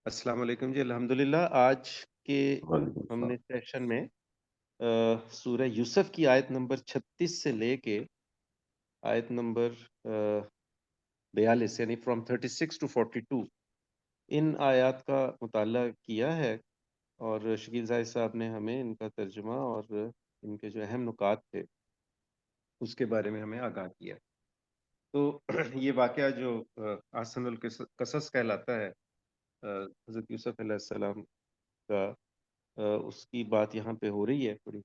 السلام علیکم جی، الحمدللہ آج کے وعلیکم ہم السلام۔ نے سیشن میں سورہ یوسف کی آیت نمبر 36 سے لے کے آیت نمبر 42 یعنی فرام 36 ٹو 42 ان آیات کا مطالعہ کیا ہے، اور شکیل زاہد صاحب نے ہمیں ان کا ترجمہ اور ان کے جو اہم نکات تھے اس کے بارے میں ہمیں آگاہ کیا۔ تو یہ واقعہ جو احسن القصص کہلاتا ہے، حضرت یوسف علیہ السلام کا، اس کی بات یہاں پہ ہو رہی ہے تھوڑی،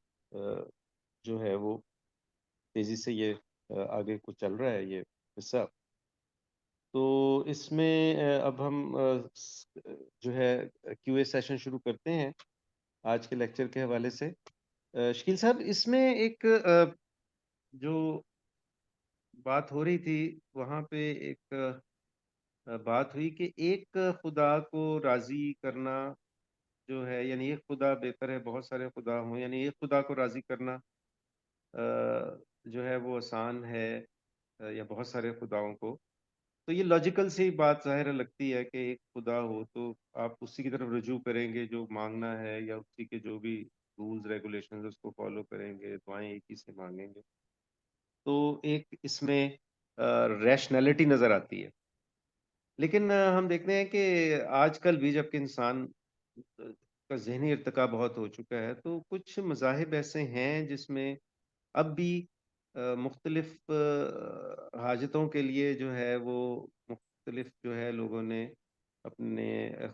جو ہے وہ تیزی سے یہ آگے کو چل رہا ہے یہ قصہ۔ تو اس میں اب ہم جو ہے کیو اے سیشن شروع کرتے ہیں آج کے لیکچر کے حوالے سے۔ شکیل صاحب، اس میں ایک جو بات ہو رہی تھی وہاں پہ ایک بات ہوئی کہ ایک خدا کو راضی کرنا جو ہے، یعنی ایک خدا بہتر ہے بہت سارے خدا ہوں، یعنی ایک خدا کو راضی کرنا جو ہے وہ آسان ہے یا بہت سارے خداؤں کو۔ تو یہ لاجیکل سی بات ظاہر لگتی ہے کہ ایک خدا ہو تو آپ اسی کی طرف رجوع کریں گے جو مانگنا ہے، یا اسی کے جو بھی رولز ریگولیشنز اس کو فالو کریں گے، دعائیں ایک ہی سے مانگیں گے۔ تو ایک اس میں ریشنلٹی نظر آتی ہے، لیکن ہم دیکھتے ہیں کہ آج کل بھی جب کہ انسان کا ذہنی ارتقا بہت ہو چکا ہے، تو کچھ مذاہب ایسے ہیں جس میں اب بھی مختلف حاجتوں کے لیے جو ہے وہ مختلف جو ہے لوگوں نے اپنے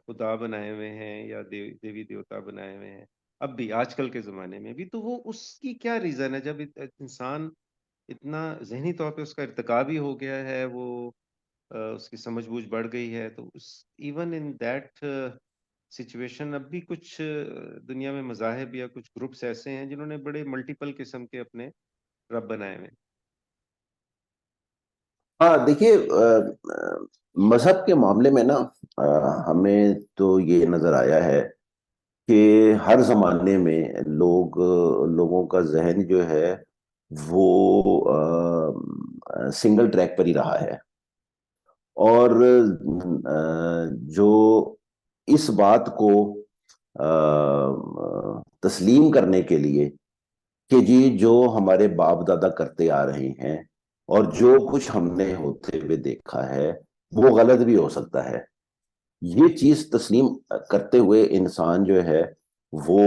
خدا بنائے ہوئے ہیں یا دیوی دیوتا بنائے ہوئے ہیں، اب بھی آج کل کے زمانے میں بھی۔ تو وہ اس کی کیا ریزن ہے جب انسان اتنا ذہنی طور پہ اس کا ارتقا بھی ہو گیا ہے، وہ اس کی سمجھ بوجھ بڑھ گئی ہے، تو اس ایون ان دیٹ سچویشن اب بھی کچھ دنیا میں مذاہب یا کچھ گروپس ایسے ہیں جنہوں نے بڑے ملٹیپل قسم کے اپنے رب بنائے ہوئے ہیں۔ ہاں دیکھیے، مذہب کے معاملے میں نا ہمیں تو یہ نظر آیا ہے کہ ہر زمانے میں لوگوں کا ذہن جو ہے وہ سنگل ٹریک پر ہی رہا ہے، اور جو اس بات کو تسلیم کرنے کے لیے کہ جی جو ہمارے باپ دادا کرتے آ رہے ہیں اور جو کچھ ہم نے ہوتے ہوئے دیکھا ہے وہ غلط بھی ہو سکتا ہے، یہ چیز تسلیم کرتے ہوئے انسان جو ہے وہ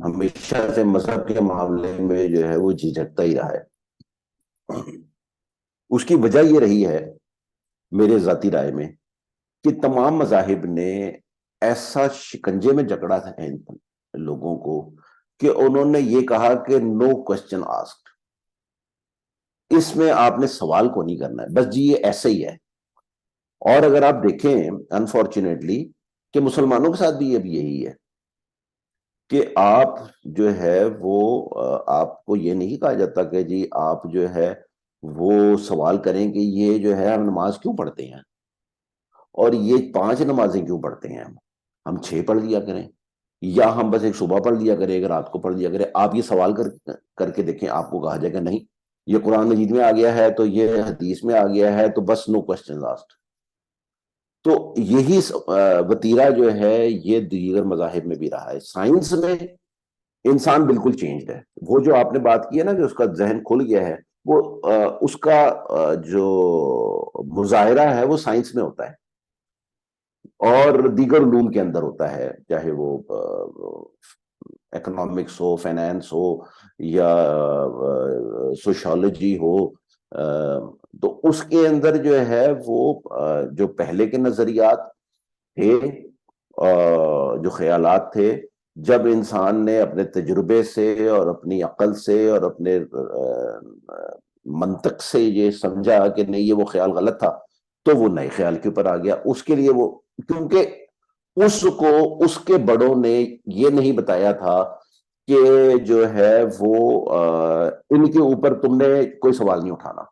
ہمیشہ سے مذہب کے معاملے میں جو ہے وہ جھجکتا ہی رہا ہے۔ اس کی وجہ یہ رہی ہے میرے ذاتی رائے میں کہ تمام مذاہب نے ایسا شکنجے میں جکڑا تھا ان لوگوں کو کہ انہوں نے یہ کہا کہ نو کوسچن آسکڈ، اس میں آپ نے سوال کو نہیں کرنا ہے، بس جی یہ ایسے ہی ہے۔ اور اگر آپ دیکھیں انفارچونیٹلی کہ مسلمانوں کے ساتھ بھی اب یہی ہے کہ آپ جو ہے وہ آپ کو یہ نہیں کہا جاتا کہ جی آپ جو ہے وہ سوال کریں کہ یہ جو ہے ہم نماز کیوں پڑھتے ہیں اور یہ 5 نمازیں کیوں پڑھتے ہیں، ہم 6 پڑھ لیا کریں، یا ہم بس ایک صبح پڑھ لیا کریں، ایک رات کو پڑھ لیا کریں۔ آپ یہ سوال کر کے دیکھیں، آپ کو کہا جائے گا نہیں یہ قرآن مجید میں آ گیا ہے تو یہ حدیث میں آ گیا ہے تو بس نو کوسچن آسکڈ۔ تو یہی وتیرہ جو ہے یہ دیگر مذاہب میں بھی رہا ہے۔ سائنس میں انسان بالکل چینجڈ ہے، وہ جو آپ نے بات کی ہے نا کہ اس کا ذہن کھل گیا ہے، وہ اس کا جو مظاہرہ ہے وہ سائنس میں ہوتا ہے اور دیگر علوم کے اندر ہوتا ہے، چاہے وہ اکنامکس ہو، فائنانس ہو، یا سوشالوجی ہو۔ تو اس کے اندر جو ہے وہ جو پہلے کے نظریات تھے، جو خیالات تھے، جب انسان نے اپنے تجربے سے اور اپنی عقل سے اور اپنے منطق سے یہ سمجھا کہ نہیں یہ وہ خیال غلط تھا، تو وہ نئے خیال کے اوپر آ گیا۔ اس کے لیے وہ، کیونکہ اس کو اس کے بڑوں نے یہ نہیں بتایا تھا کہ جو ہے وہ ان کے اوپر تم نے کوئی سوال نہیں اٹھانا۔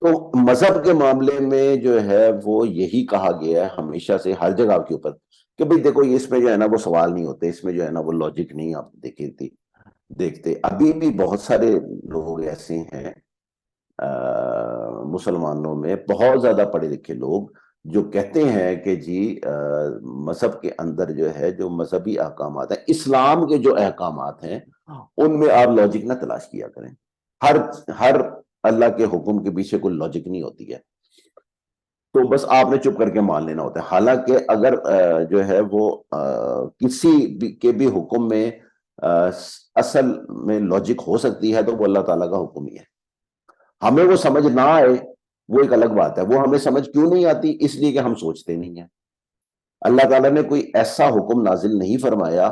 تو مذہب کے معاملے میں جو ہے وہ یہی کہا گیا ہے ہمیشہ سے ہر جگہ کے اوپر کہ بھئی دیکھو اس میں جو ہے نا وہ سوال نہیں ہوتے، اس میں جو ہے نا وہ لاجک نہیں آپ دیکھتے۔ ابھی بھی بہت سارے لوگ ایسے ہیں مسلمانوں میں بہت زیادہ پڑھے لکھے لوگ جو کہتے ہیں کہ جی مذہب کے اندر جو ہے جو مذہبی احکامات ہیں، اسلام کے جو احکامات ہیں، ان میں آپ لاجک نہ تلاش کیا کریں. ہر اللہ کے حکم کے پیچھے کوئی لاجک نہیں ہوتی ہے، تو بس آپ نے چپ کر کے مان لینا ہوتا ہے. حالانکہ اگر جو ہے وہ کسی کے بھی حکم میں اصل میں لاجک ہو سکتی ہے تو وہ اللہ تعالیٰ کا حکم ہی ہے. ہمیں وہ سمجھ نہ آئے وہ ایک الگ بات ہے. وہ ہمیں سمجھ کیوں نہیں آتی؟ اس لیے کہ ہم سوچتے نہیں ہیں. اللہ تعالیٰ نے کوئی ایسا حکم نازل نہیں فرمایا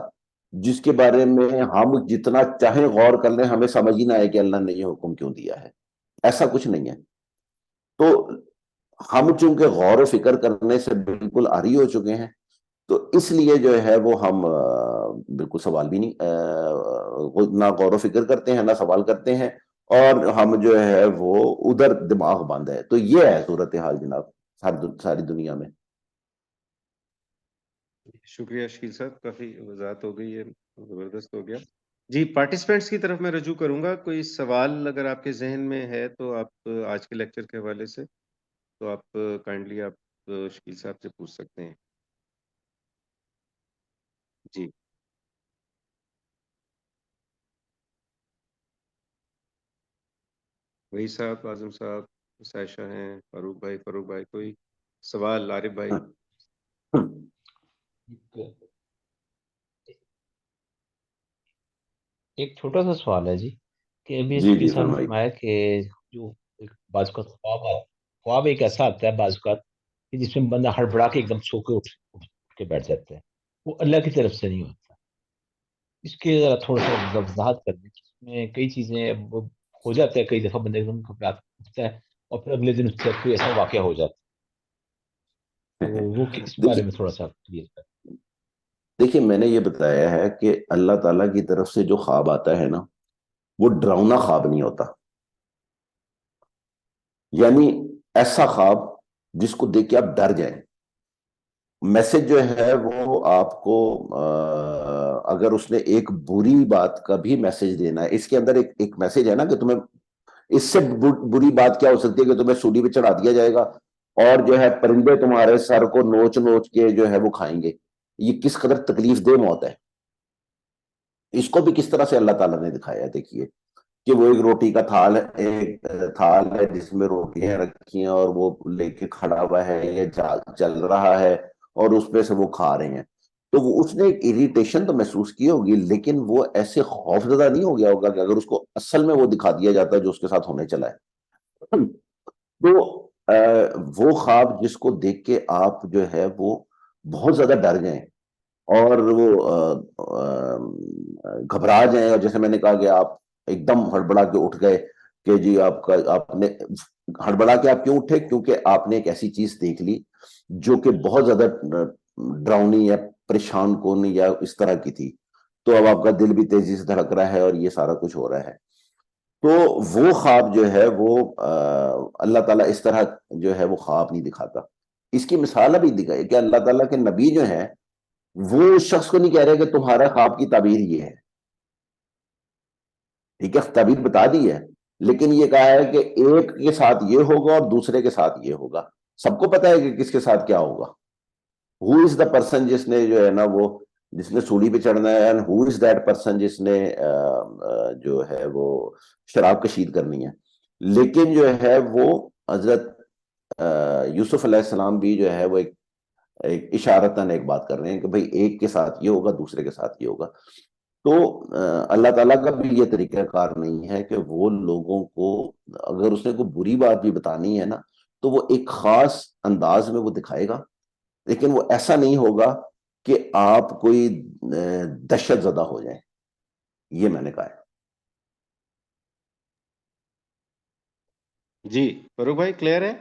جس کے بارے میں ہم جتنا چاہیں غور کر لیں ہمیں سمجھ ہی نہ آئے کہ اللہ نے یہ حکم کیوں دیا ہے. ایسا کچھ نہیں ہے. تو ہم چونکہ غور و فکر کرنے سے بالکل عاری ہو چکے ہیں، تو اس لیے جو ہے وہ ہم بالکل سوال بھی نہیں، نہ غور و فکر کرتے ہیں نہ سوال کرتے ہیں، اور ہم جو ہے وہ ادھر دماغ بند ہے. تو یہ ہے صورتحال جناب ساری دنیا میں. شکریہ شکیل صاحب، کافی وضاحت ہو گئی ہے، زبردست ہو گیا. جی پارٹیسپینٹس کی طرف میں رجوع کروں گا. کوئی سوال اگر آپ کے ذہن میں ہے تو آپ آج کے لیکچر کے حوالے سے تو آپ کائنڈلی آپ شکیل صاحب سے پوچھ سکتے ہیں. جی وہی صاحب، اعظم صاحب، سائشہ ہیں، فاروق بھائی کوئی سوال؟ عارف بھائی. ایک چھوٹا سا سوال ہے جی، کہ ابھی جی شکیل جی صاحب نے فرمائی. فرمایا کہ جو بعض اوقات خواب ایک ایسا آتا ہے بعض اوقات کہ جس میں بندہ ہڑبڑا کے ایک دم سو کے اٹھ کے بیٹھ جاتا ہے، وہ اللہ کی طرف سے نہیں ہوتا. اس کے ذرا تھوڑا سا وضاحت کر دیں. اس میں کئی چیزیں وہ ہو جاتا ہے، کئی دفعہ بندہ ایک دم گھبراہٹ اٹھتا ہے اور پھر اگلے دن اس سے کوئی ایسا واقعہ ہو جاتا ہے، تو وہ اس بارے میں تھوڑا سا کلیئر کر. دیکھیے میں نے یہ بتایا ہے کہ اللہ تعالیٰ کی طرف سے جو خواب آتا ہے نا، وہ ڈراؤنا خواب نہیں ہوتا. یعنی ایسا خواب جس کو دیکھ کے آپ ڈر جائیں. میسج جو ہے وہ آپ کو اگر اس نے ایک بری بات کا بھی میسج دینا ہے، اس کے اندر ایک میسج ہے نا کہ تمہیں اس سے بری بات کیا ہو سکتی ہے کہ تمہیں سولی پہ چڑھا دیا جائے گا اور جو ہے پرندے تمہارے سر کو نوچ نوچ کے جو ہے وہ کھائیں گے. یہ کس قدر تکلیف دہ موت ہے. اس کو بھی کس طرح سے اللہ تعالیٰ نے دکھایا ہے. دیکھیے کہ وہ ایک روٹی کا تھال ہے، ایک تھال ہے جس میں روٹیاں رکھی ہیں اور وہ لے کے کھڑا ہوا ہے، یہ چل رہا ہے اور اس پہ سے وہ کھا رہے ہیں. تو اس نے ایک اریٹیشن تو محسوس کی ہوگی، لیکن وہ ایسے خوفزدہ نہیں ہو گیا ہوگا کہ اگر اس کو اصل میں وہ دکھا دیا جاتا ہے جو اس کے ساتھ ہونے چلا ہے. تو وہ خواب جس کو دیکھ کے آپ جو ہے وہ بہت زیادہ ڈر گئے اور وہ گھبرا جائیں، اور جیسے میں نے کہا کہ آپ ایک دم ہڑبڑا کے اٹھ گئے کہ جی آپ نے ہڑبڑا کے آپ کیوں اٹھے؟ کیونکہ آپ نے ایک ایسی چیز دیکھ لی جو کہ بہت زیادہ ڈراؤنی یا پریشان کن یا اس طرح کی تھی. تو اب آپ کا دل بھی تیزی سے دھڑک رہا ہے اور یہ سارا کچھ ہو رہا ہے. تو وہ خواب جو ہے وہ اللہ تعالیٰ اس طرح جو ہے وہ خواب نہیں دکھاتا. اس کی مثال ابھی دکھائی کہ اللہ تعالیٰ کے نبی جو ہیں وہ اس شخص کو نہیں کہہ رہے کہ تمہارا خواب کی تعبیر یہ ہے. ٹھیک ہے، تعبیر بتا دی ہے، لیکن یہ کہا ہے کہ ایک کے ساتھ یہ ہوگا اور دوسرے کے ساتھ یہ ہوگا. سب کو پتا ہے کہ کس کے ساتھ کیا ہوگا. ہو از دا پرسن جس نے جو ہے نا وہ جس نے سولی پہ چڑھنا ہے، and who is that person جس نے جو ہے وہ شراب کشید کرنی ہے. لیکن جو ہے وہ حضرت یوسف علیہ السلام بھی جو ہے وہ ایک اشارتاً ایک بات کر رہے ہیں کہ بھئی ایک کے ساتھ یہ ہوگا دوسرے کے ساتھ یہ ہوگا. تو اللہ تعالیٰ کا بھی یہ طریقہ کار نہیں ہے کہ وہ لوگوں کو اگر اس نے کوئی بری بات بھی بتانی ہے نا تو وہ ایک خاص انداز میں وہ دکھائے گا، لیکن وہ ایسا نہیں ہوگا کہ آپ کوئی دہشت زدہ ہو جائیں. یہ میں نے کہا ہے. جی فاروق بھائی کلیئر ہے؟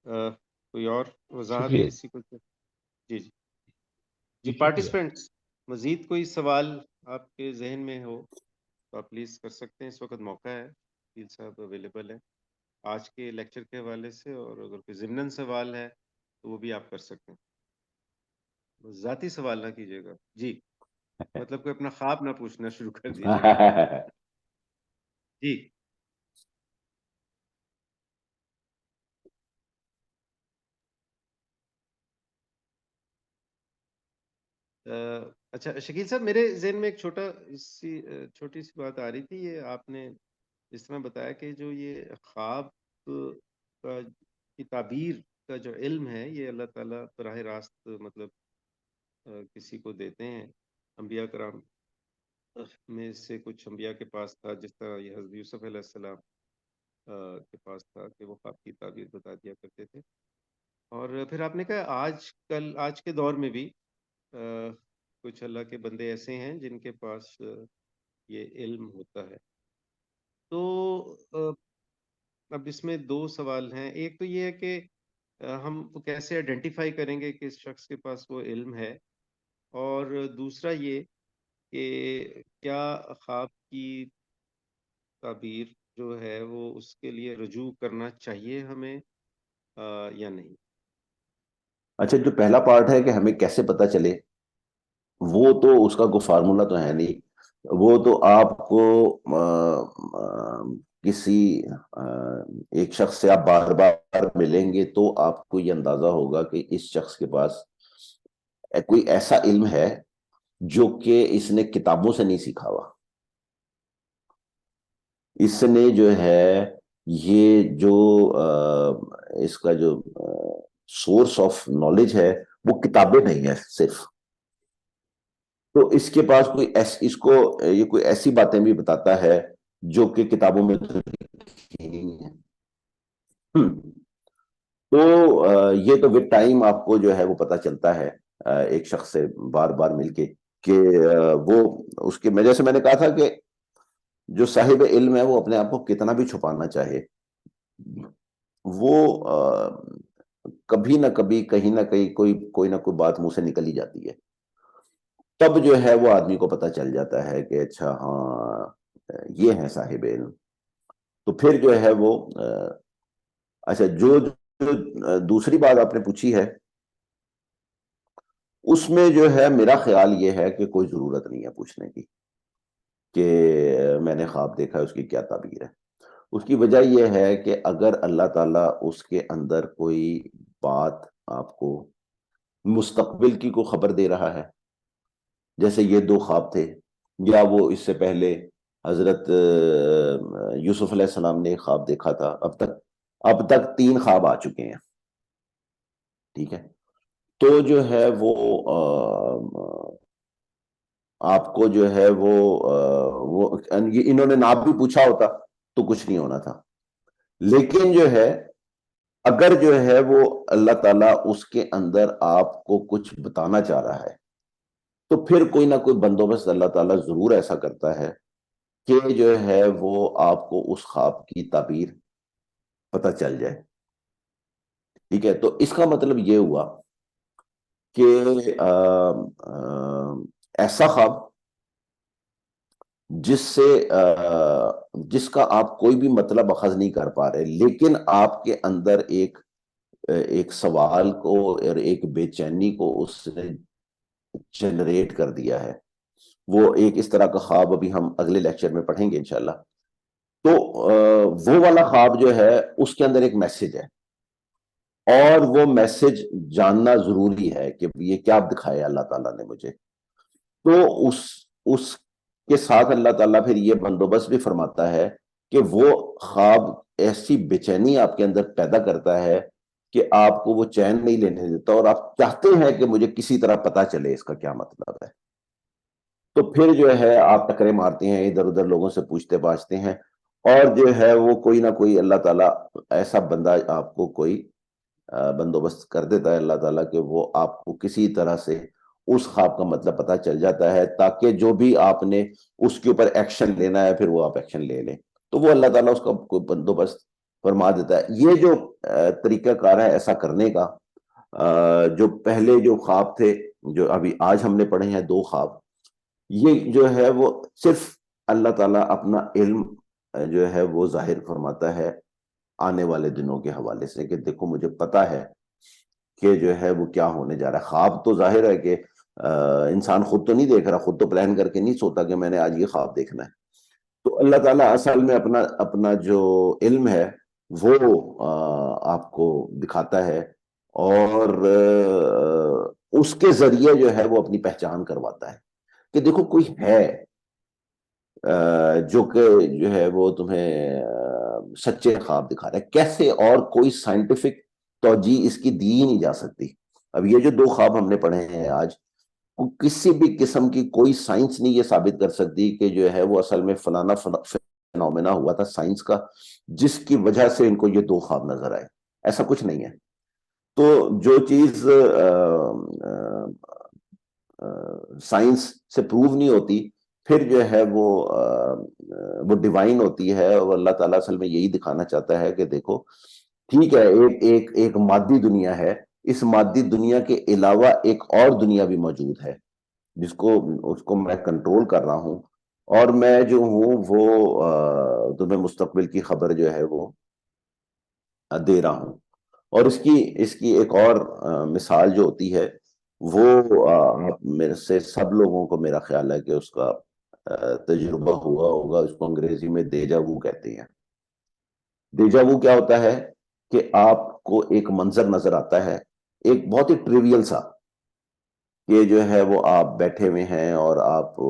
کوئی اور وضاحت شکریہ کسی کو؟ جی جی جی جی، شکریہ. پارٹیسپینٹس مزید کوئی سوال آپ کے ذہن میں ہو تو آپ پلیز کر سکتے ہیں. اس وقت موقع ہے، وکیل صاحب اویلیبل ہے آج کے لیکچر کے حوالے سے، اور اگر کوئی ضمناً سوال ہے تو وہ بھی آپ کر سکتے ہیں. ذاتی سوال نہ کیجیے گا جی، مطلب کوئی اپنا خواب نہ پوچھنا شروع کر دیجیے. جی اچھا شکیل صاحب، میرے ذہن میں ایک چھوٹی سی بات آ رہی تھی. یہ آپ نے اس طرح بتایا کہ جو یہ خواب کا کی تعبیر کا جو علم ہے یہ اللہ تعالیٰ براہ راست مطلب کسی کو دیتے ہیں. انبیاء کرام میں سے کچھ انبیاء کے پاس تھا، جس طرح یہ حضرت یوسف علیہ السلام کے پاس تھا کہ وہ خواب کی تعبیر بتا دیا کرتے تھے. اور پھر آپ نے کہا آج کے دور میں بھی کچھ اللہ کے بندے ایسے ہیں جن کے پاس یہ علم ہوتا ہے. تو اب اس میں دو سوال ہیں. ایک تو یہ ہے کہ ہم کیسے آئیڈینٹیفائی کریں گے کہ اس شخص کے پاس وہ علم ہے، اور دوسرا یہ کہ کیا خواب کی تعبیر جو ہے وہ اس کے لیے رجوع کرنا چاہیے ہمیں یا نہیں. اچھا، جو پہلا پارٹ ہے کہ ہمیں کیسے پتہ چلے، وہ تو اس کا کوئی فارمولا تو ہے نہیں. وہ تو آپ کو کسی ایک شخص سے آپ بار بار ملیں گے تو آپ کو یہ اندازہ ہوگا کہ اس شخص کے پاس کوئی ایسا علم ہے جو کہ اس نے کتابوں سے نہیں سیکھا ہوا. اس نے جو ہے یہ جو اس کا جو سورس آف نالج ہے وہ کتابیں نہیں ہے صرف. تو اس کے پاس اس کو یہ کوئی ایسی باتیں بھی بتاتا ہے جو کہ کتابوں میں تو لکھی نہیں ہے. تو یہ تو ود ٹائم آپ کو جو ہے وہ پتہ چلتا ہے ایک شخص سے بار بار مل کے کہ وہ اس کے جیسے میں نے کہا تھا کہ جو صاحب علم ہے وہ اپنے آپ کو کتنا بھی چھپانا چاہے، وہ کبھی نہ کبھی کہیں نہ کہیں کوئی نہ کوئی بات منہ سے نکل ہی جاتی ہے. تب جو ہے وہ آدمی کو پتہ چل جاتا ہے کہ اچھا ہاں یہ ہے صاحب علم. تو پھر جو ہے وہ اچھا جو دوسری بات آپ نے پوچھی ہے اس میں جو ہے میرا خیال یہ ہے کہ کوئی ضرورت نہیں ہے پوچھنے کی کہ میں نے خواب دیکھا ہے اس کی کیا تعبیر ہے. اس کی وجہ یہ ہے کہ اگر اللہ تعالیٰ اس کے اندر کوئی بات آپ کو مستقبل کی کو خبر دے رہا ہے، جیسے یہ دو خواب تھے، یا وہ اس سے پہلے حضرت یوسف علیہ السلام نے ایک خواب دیکھا تھا، اب تک 3 خواب آ چکے ہیں. ٹھیک ہے، تو جو ہے وہ آپ کو جو ہے وہ انہوں نے نام بھی پوچھا ہوتا تو کچھ نہیں ہونا تھا. لیکن جو ہے اگر جو ہے وہ اللہ تعالیٰ اس کے اندر آپ کو کچھ بتانا چاہ رہا ہے تو پھر کوئی نہ کوئی بندوبست اللہ تعالیٰ ضرور ایسا کرتا ہے کہ جو ہے وہ آپ کو اس خواب کی تعبیر پتہ چل جائے. ٹھیک ہے، تو اس کا مطلب یہ ہوا کہ ایسا خواب جس کا آپ کوئی بھی مطلب اخذ نہیں کر پا رہے، لیکن آپ کے اندر ایک سوال کو اور ایک بے چینی کو اس نے جنریٹ کر دیا ہے. وہ ایک اس طرح کا خواب ابھی ہم اگلے لیکچر میں پڑھیں گے انشاءاللہ. تو وہ والا خواب جو ہے اس کے اندر ایک میسج ہے، اور وہ میسج جاننا ضروری ہے کہ یہ کیا دکھایا اللہ تعالیٰ نے مجھے. تو اس کے ساتھ اللہ تعالیٰ پھر یہ بندوبست بھی فرماتا ہے کہ وہ خواب ایسی بے چینی آپ کے اندر پیدا کرتا ہے کہ آپ کو وہ چین نہیں لینے دیتا، اور آپ چاہتے ہیں کہ مجھے کسی طرح پتا چلے اس کا کیا مطلب ہے. تو پھر جو ہے آپ ٹکرے مارتے ہیں، ادھر ادھر لوگوں سے پوچھتے پاچھتے ہیں، اور جو ہے وہ کوئی نہ کوئی اللہ تعالیٰ ایسا بندہ آپ کو کوئی بندوبست کر دیتا ہے اللہ تعالیٰ کہ وہ آپ کو کسی طرح سے اس خواب کا مطلب پتہ چل جاتا ہے، تاکہ جو بھی آپ نے اس کے اوپر ایکشن لینا ہے پھر وہ آپ ایکشن لے لیں. تو وہ اللہ تعالیٰ اس کا کوئی بندوبست فرما دیتا ہے. یہ جو طریقہ کار ہے ایسا کرنے کا، جو پہلے جو خواب تھے جو ابھی آج ہم نے پڑھے ہیں 2 خواب، یہ جو ہے وہ صرف اللہ تعالیٰ اپنا علم جو ہے وہ ظاہر فرماتا ہے آنے والے دنوں کے حوالے سے کہ دیکھو مجھے پتا ہے کہ جو ہے وہ کیا ہونے جا رہا ہے. خواب تو ظاہر ہے کہ انسان خود تو نہیں دیکھ رہا، خود تو پلان کر کے نہیں سوتا کہ میں نے آج یہ خواب دیکھنا ہے. تو اللہ تعالیٰ اصل میں اپنا جو علم ہے وہ آپ کو دکھاتا ہے، اور اس کے ذریعے جو ہے وہ اپنی پہچان کرواتا ہے کہ دیکھو کوئی ہے جو کہ جو ہے وہ تمہیں سچے خواب دکھا رہا ہے. کیسے اور کوئی سائنٹیفک توجیہ اس کی دی ہی نہیں جا سکتی. اب یہ جو 2 خواب ہم نے پڑھے ہیں آج، کسی بھی قسم کی کوئی سائنس نہیں یہ ثابت کر سکتی کہ جو ہے وہ اصل میں فلانا فنومینا ہوا تھا سائنس کا جس کی وجہ سے ان کو یہ 2 خواب نظر آئے. ایسا کچھ نہیں ہے. تو جو چیز سائنس سے پروو نہیں ہوتی پھر جو ہے وہ ڈیوائن ہوتی ہے، اور اللہ تعالیٰ اصل میں یہی دکھانا چاہتا ہے کہ دیکھو ٹھیک ہے ایک مادی دنیا ہے، اس مادی دنیا کے علاوہ ایک اور دنیا بھی موجود ہے اس کو میں کنٹرول کر رہا ہوں، اور میں جو ہوں وہ تمہیں مستقبل کی خبر جو ہے وہ دے رہا ہوں. اور اس کی ایک اور مثال جو ہوتی ہے وہ آپ میرے سے سب لوگوں کو میرا خیال ہے کہ اس کا تجربہ ہوا ہوگا. اس کو انگریزی میں دیجا وو کہتے ہیں. دیجا وو کیا ہوتا ہے کہ آپ کو ایک منظر نظر آتا ہے ایک بہت ہی ٹریویل سا، کہ جو ہے وہ آپ بیٹھے ہوئے ہیں اور آپ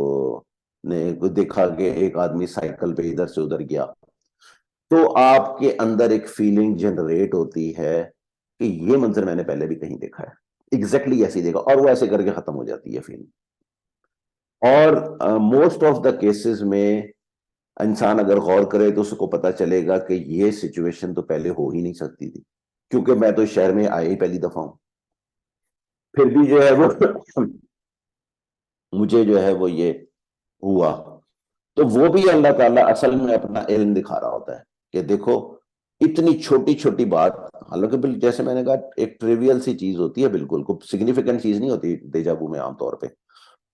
نے دیکھا کہ ایک آدمی سائیکل پہ ادھر سے ادھر گیا، تو آپ کے اندر ایک فیلنگ جنریٹ ہوتی ہے کہ یہ منظر میں نے پہلے بھی کہیں دیکھا ہے، ایگزیکٹلی ایسے ہی دیکھا، اور وہ ایسے کر کے ختم ہو جاتی ہے فیلنگ. اور موسٹ آف دا کیسز میں انسان اگر غور کرے تو اس کو پتا چلے گا کہ یہ سچویشن تو پہلے ہو ہی نہیں سکتی تھی، کیونکہ میں تو اس شہر میں آیا ہی پہلی دفعہ ہوں. پھر بھی جو ہے وہ مجھے جو ہے وہ یہ ہوا. تو وہ بھی اللہ تعالیٰ اصل میں اپنا علم دکھا رہا ہوتا ہے کہ دیکھو اتنی چھوٹی چھوٹی بات، حالانکہ جیسے میں نے کہا ایک ٹریویل سی چیز ہوتی ہے، بالکل کوئی سگنیفیکنٹ چیز نہیں ہوتی دیجا وو میں عام طور پہ،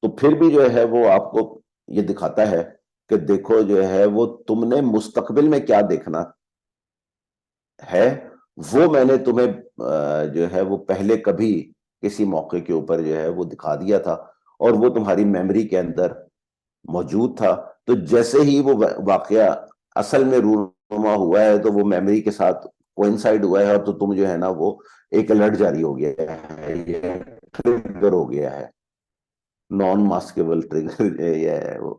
تو پھر بھی جو ہے وہ آپ کو یہ دکھاتا ہے کہ دیکھو جو ہے وہ تم نے مستقبل میں کیا دیکھنا ہے وہ میں نے تمہیں جو ہے وہ پہلے کبھی کسی موقع کے اوپر جو ہے وہ دکھا دیا تھا، اور وہ تمہاری میموری کے اندر موجود تھا. تو جیسے ہی وہ واقعہ اصل میں رونما ہوا ہے تو وہ میموری کے ساتھ کوئنسائڈ ہوا ہے، اور تو تم جو ہے نا وہ ایک الرٹ جاری ہو گیا ہے، یہ ٹریگر ہو گیا ہے، نان ماسکیبل ٹریگر یہ ہے وہ،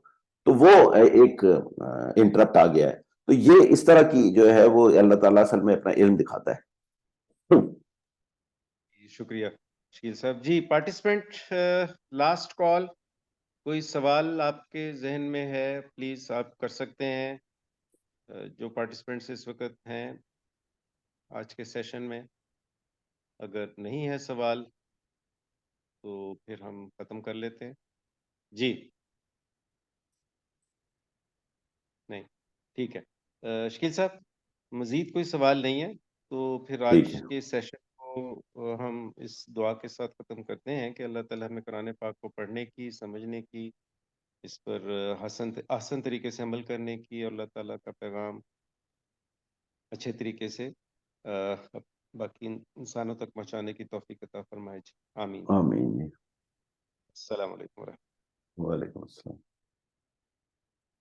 تو وہ ایک انٹرپٹ آ گیا ہے. تو یہ اس طرح کی جو ہے وہ اللہ تعالیٰ اصل میں اپنا علم دکھاتا ہے. شکریہ شکیل صاحب. جی پارٹیسپینٹ لاسٹ کال، کوئی سوال آپ کے ذہن میں ہے پلیز آپ کر سکتے ہیں. جو پارٹیسپینٹس اس وقت ہیں آج کے سیشن میں، اگر نہیں ہے سوال تو پھر ہم ختم کر لیتے ہیں. جی نہیں ٹھیک ہے. شکیل صاحب مزید کوئی سوال نہیں ہے تو پھر آج ٹھیک ہے. کے سیشن کو ہم اس دعا کے ساتھ ختم کرتے ہیں کہ اللہ تعالیٰ ہمیں قرآن پاک کو پڑھنے کی، سمجھنے کی، اس پر آسن طریقے سے عمل کرنے کی، اور اللہ تعالیٰ کا پیغام اچھے طریقے سے باقی انسانوں تک پہنچانے کی توفیق عطا فرمائے. آمین. آمین. السلام علیکم ورحمۃ اللہ. وعلیکم السلام.